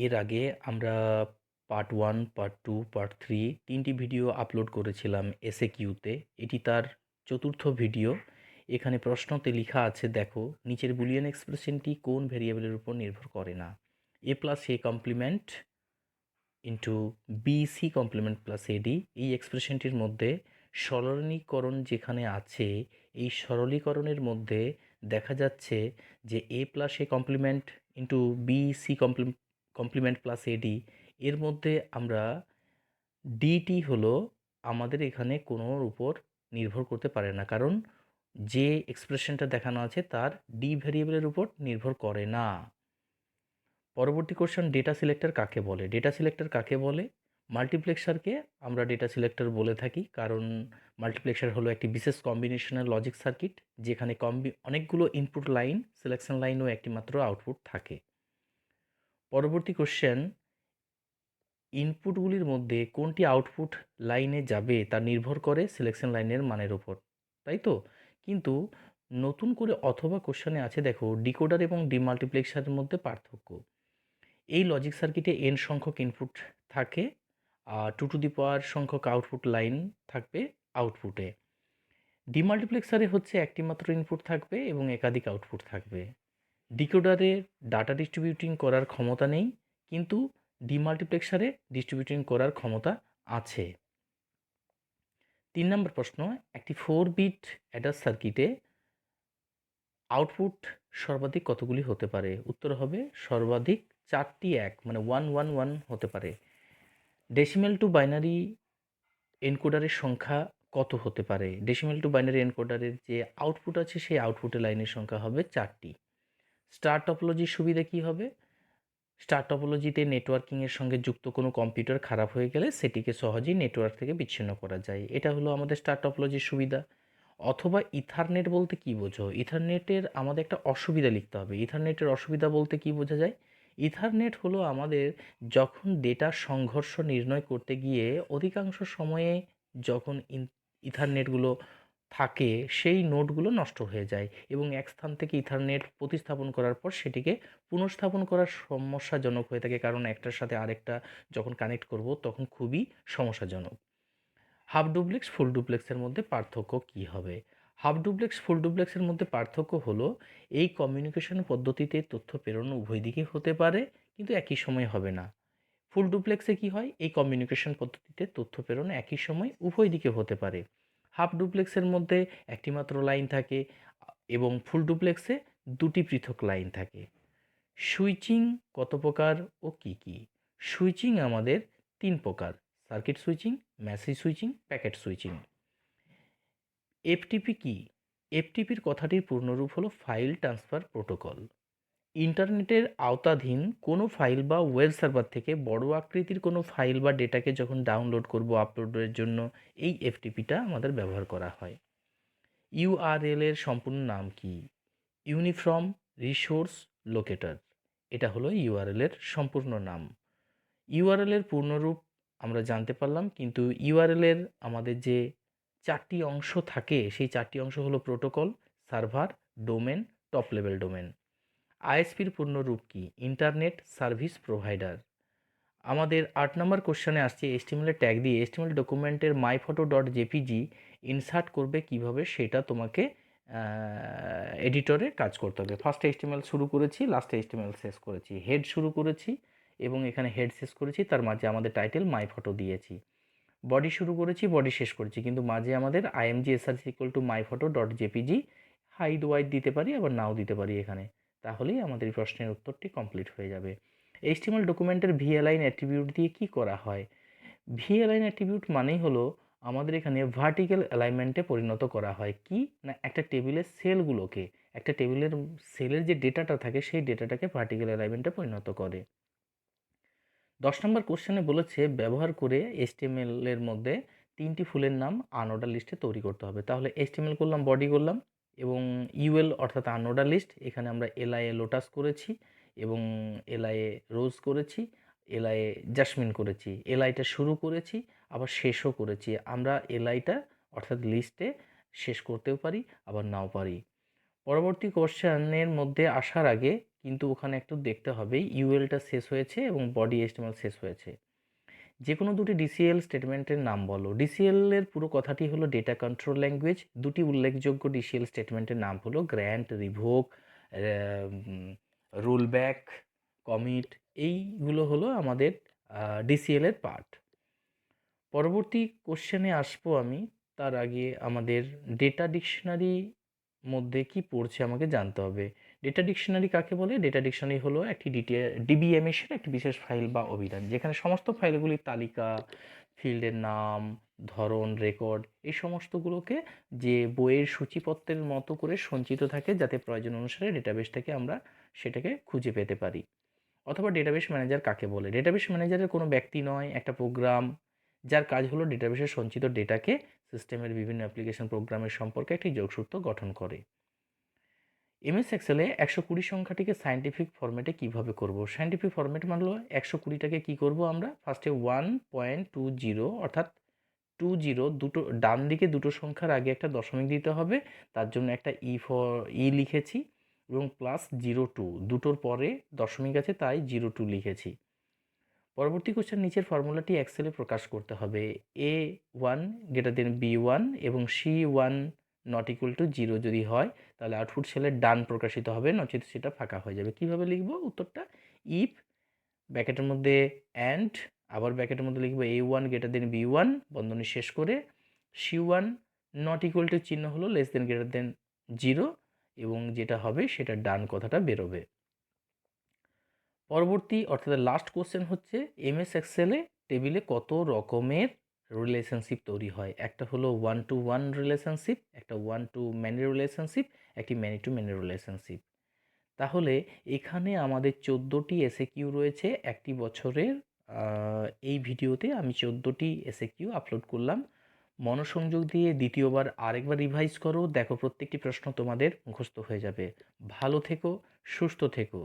এর আগে আমরা পার্ট 1, পার্ট 2, পার্ট 3 তিনটি ভিডিও আপলোড করেছিলাম এসএকিউতে। এটি তার চতুর্থ ভিডিও। এখানে প্রশ্নতে লেখা আছে, দেখো নিচের বুলিয়ান এক্সপ্রেশনটি কোন ভেরিয়েবলের উপর নির্ভর করে না? A plus A complement into BC complement plus AD. এই এক্সপ্রেশনটির মধ্যে সরলীকরণ যেখানে আছে, এই সরলীকরণের মধ্যে দেখা যাচ্ছে যে A plus A complement into BC complement plus AD এর মধ্যে আমরা ডিটি হলো আমাদের এখানে কোনোর উপর নির্ভর করতে পারে না, কারণ যে এক্সপ্রেশনটা দেখানো আছে তার ডি ভ্যারিয়েবলের উপর নির্ভর করে না। পরবর্তী কোশ্চেন, ডেটা সিলেক্টর কাকে বলে? ডেটা সিলেক্টর কাকে বলে? মাল্টিপ্লেক্সারকে আমরা ডেটা সিলেক্টর বলে থাকি, কারণ মাল্টিপ্লেক্সার হলো একটি বিশেষ কম্বিনেশনাল লজিক সার্কিট যেখানে অনেকগুলো ইনপুট লাইন, সিলেকশন লাইন ও একটি মাত্র আউটপুট থাকে। পরবর্তী কোশ্চেন, ইনপুটগুলির মধ্যে কোনটি আউটপুট লাইনে যাবে তা নির্ভর করে সিলেকশন লাইনের মানের উপর, তাই তো? কিন্তু নতুন করে অথবা কোশ্চেনে আছে, দেখো ডিকোডার এবং ডিমাল্টিপ্লেক্সারের মধ্যে পার্থক্য। এই লজিক সার্কিটে এন সংখ্যক ইনপুট থাকে আর 2 টু দি পাওয়ার সংখ্যক আউটপুট লাইন থাকবে আউটপুটে। ডিমাল্টিপ্লেক্সারে হচ্ছে একটি মাত্র ইনপুট থাকবে এবং একাধিক আউটপুট থাকবে। ডিকোডারে ডাটা ডিস্ট্রিবিউটিং করার ক্ষমতা নেই, কিন্তু ডিমাল্টিপ্লেক্সারে ডিস্ট্রিবিউটিং করার ক্ষমতা আছে। 3 নম্বর প্রশ্ন, একটি 4 বিট অ্যাডার সার্কিটে আউটপুট সর্বাধিক কতগুলি হতে পারে? উত্তর হবে সর্বাধিক 4টি এক, মানে 111 হতে পারে। ডেসিমেল টু বাইনারি এনকোডারের সংখ্যা কত হতে পারে? ডেসিমেল টু বাইনারি এনকোডারের যে আউটপুট আছে সেই আউটপুটের লাইনের সংখ্যা হবে 4টি। স্টার টপোলজির সুবিধা কী হবে? স্টার টপোলজিতে নেটওয়ার্কিংয়ের সঙ্গে যুক্ত কোনো কম্পিউটার খারাপ হয়ে গেলে সেটিকে সহজেই নেটওয়ার্ক থেকে বিচ্ছিন্ন করা যায়। এটা হলো আমাদের স্টার টপোলজির সুবিধা। অথবা ইথারনেট বলতে কী বোঝো? ইথারনেটের আমাদের একটা অসুবিধা লিখতে হবে। ইথারনেটের অসুবিধা বলতে কী বোঝা যায়? ইথারনেট হলো আমাদের যখন ডেটার সংঘর্ষ নির্ণয় করতে গিয়ে অধিকাংশ সময়ে যখন ইথারনেটগুলো থাকে সেই নোডগুলো নষ্ট হয়ে যায় এবং এক স্থান থেকে ইথারনেট প্রতিস্থাপন করার পর সেটিকে পুনঃস্থাপন করা সমস্যাজনক হয়ে থাকে, কারণ একটার সাথে আরেকটা যখন কানেক্ট করব তখন খুবই সমস্যাজনক। হাফ ডুপ্লেক্স ফুল ডুপ্লেক্সের মধ্যে পার্থক্য কী হবে? হাফ ডুপ্লেক্স ফুল ডুপ্লেক্সের মধ্যে পার্থক্য হলো এই কমিউনিকেশন পদ্ধতিতে তথ্য প্রেরণ উভয় দিকে হতে পারে, কিন্তু একই সময় হবে না। ফুল ডুপ্লেক্সে কী হয়? এই কমিউনিকেশন পদ্ধতিতে তথ্য প্রেরণ একই সময় উভয় দিকে হতে পারে। হাফ ডুপ্লেক্সের মধ্যে একটি মাত্র লাইন থাকে এবং ফুল ডুপ্লেক্সে দুটি পৃথক লাইন থাকে। সুইচিং কত প্রকার ও কী কী? সুইচিং আমাদের 3 প্রকার: circuit switching, message switching, packet switching. FTP কি? এফটিপির কথাটির পূর্ণরূপ হলো ফাইল ট্রান্সফার প্রোটোকল। ইন্টারনেটের আওতাধীন কোনো ফাইল বা ওয়েব সার্ভার থেকে বড় আকৃতির কোনো ফাইল বা ডেটাকে যখন ডাউনলোড করব আপলোডের জন্য, এই এফটিপিটা আমাদের ব্যবহার করা হয়। ইউআরএল এর সম্পূর্ণ নাম কি? Uniform resource locator. এটা হলো ইউআরএল এর সম্পূর্ণ নাম। ইউআরএল এর পূর্ণরূপ আমরা জানতে পারলাম, কিন্তু ইউআরএল এর আমাদের যে 4টি অংশ থাকে সেই 4টি অংশ হলো protocol, server, domain, top level domain. আইএসপির পূর্ণরূপ কি? Internet service provider. আমাদের 8 নম্বর কোশ্চেনে আসছে, এসটিএমএল ট্যাগ দিয়ে এসটিএমএল ডকুমেন্টের মাই ফটো ডট জেপিজি ইনসার্ট করবে কিভাবে, সেটা তোমাকে এডিটরে কাজ করতে হবে। ফার্স্টে এসটিএমএল শুরু করেছি, লাস্টে এসটিএমএল শেষ করেছি। হেড শুরু করেছি এবং এখানে হেড শেষ করেছি, তার মাঝে আমাদের টাইটেল মাই ফটো দিয়েছি। বডি শুরু করেছি, বডি শেষ করেছি, কিন্তু মাঝে আমাদের IMG SRC equal to my photo dot JPG height width দিতে পারি, আবার নাও দিতে পারি এখানে। তাহলেই আমাদের এই প্রশ্নের উত্তরটি কমপ্লিট হয়ে যাবে। এইচটিএমএল ডকুমেন্টের ভিএলআইন অ্যাট্রিবিউট দিয়ে কি করা হয়? ভিএলআইন অ্যাট্রিবিউট মানেই হলো আমাদের এখানে ভার্টিক্যাল অ্যালাইনমেন্টে পরিণত করা হয়। কি না, একটা টেবিলের সেলগুলোকে, একটা টেবিলের সেলের যে ডেটাটা থাকে সেই ডেটাটাকে ভার্টিক্যাল অ্যালাইনমেন্টে পরিণত করে। 10 নম্বর কোশ্চেনে বলেছে ব্যবহার করে এসটিএমএল এর মধ্যে 3টি ফুলের নাম আনঅর্ডার লিস্টে তৈরি করতে হবে। তাহলে এসটিএমএল করলাম, বডি করলাম এবং ইউএল অর্থাৎ আনঅর্ডার লিস্ট, এখানে আমরা এলআইএ লোটাস করেছি এবং এলআইএ রোজ করেছি, এলআইএ জাসমিন করেছি। এলআইটা শুরু করেছি আবার শেষও করেছি। আমরা এলআইটা অর্থাৎ লিস্টে শেষ করতেও পারি আবার নাও পারি। পরবর্তী কোশ্চেনের মধ্যে আসার আগে কিন্তু ওখানে একটু দেখতে হবে ইউএলটা শেষ হয়েছে এবং বডি এস্টিমাল শেষ হয়েছে। যে কোনো দুটি ডিসিএল স্টেটমেন্টের নাম বলো। ডিসিএল এর পুরো কথাটি হলো ডেটা কন্ট্রোল ল্যাঙ্গুয়েজ। দুটি উল্লেখযোগ্য ডিসিএল স্টেটমেন্টের নাম হলো গ্র্যান্ট, রিভোক, রোলব্যাক, কমিট। এইগুলো হলো আমাদের ডিসিএল এর পার্ট। পরবর্তী কোশ্চেনে আসবো আমি, তার আগে আমাদের ডেটা ডিকশনারি মধ্যে কি পড়ছে আমাকে জানতে হবে। ডেটা ডিকশনারি কাকে বলে? ডেটা ডিকশনারি হলো একটি ডিবিএমএস এর একটি বিশেষ ফাইল বা অভিধান, যেখানে সমস্ত ফাইলগুলির তালিকা, ফিল্ডের নাম, ধরন, রেকর্ড, এই সমস্তগুলোকে যে বইয়ের সূচিপত্রের মতো করে সঞ্চিত থাকে, যাতে প্রয়োজন অনুসারে ডেটাবেস থেকে আমরা সেটাকে খুঁজে পেতে পারি। অথবা ডেটাবেস ম্যানেজার কাকে বলে? ডেটাবেস ম্যানেজারের কোনো ব্যক্তি নয়, একটা প্রোগ্রাম, যার কাজ হলো ডেটাবেসে সঞ্চিত ডেটাকে সিস্টেমের বিভিন্ন অ্যাপ্লিকেশন প্রোগ্রামের সম্পর্কে একটি যোগসূত্র গঠন করে। এমএস এক্সেলে 120 সংখ্যাটিকে সায়েন্টিফিক ফরম্যাটে কিভাবে করব? সায়েন্টিফিক ফরম্যাট মানলো 120টাকে কি করব আমরা? ফার্স্টে 1.20 অর্থাৎ 20 দুটো ডান দিকে দুটো সংখ্যার আগে একটা দশমিক দিতে হবে, তার জন্য একটা ই লিখেছি, এবং +02 দুটোর পরে দশমিক আছে তাই 02 লিখেছি। পরবর্তী কোশ্চেন, নিচের ফর্মুলাটি এক্সেলে প্রকাশ করতে হবে। A1 > B1 এবং C1 ≠ 0 যদি হয়, তাহলে আউটপুট সেলের ডান প্রকাশিত হবে, নচেত সেটা ফাঁকা হয়ে যাবে। কিভাবে লিখব উত্তরটা? ইফ ব্র্যাকেটের মধ্যে অ্যান্ড, আবার ব্র্যাকেটের মধ্যে লিখব A1 > B1 বন্ধনী শেষ করে, C1 ≠ চিহ্ন হলো <0 এবং যেটা হবে সেটা ডান কথাটা বেরোবে। পরবর্তী অর্থাৎ লাস্ট কোশ্চেন হচ্ছে, এমএস এক্সেলে টেবিলে কত রকমের রিলেশনশিপ তৈরি হয়? একটা হলো 1 to 1 রিলেশনশিপ, একটা 1 to many রিলেশনশিপ, একটি many to many রিলেশনশিপ। তাহলে এখানে আমাদের 14টি এসএকিউ রয়েছে একটি বছরের। এই ভিডিওতে আমি 14টি এসএকিউ আপলোড করলাম। মনোসংযোগ দিয়ে দ্বিতীয়বার আরেকবার রিভাইজ করো, দেখো প্রত্যেকটি প্রশ্ন তোমাদের মুখস্থ হয়ে যাবে। ভালো থেকো, সুস্থ থেকো।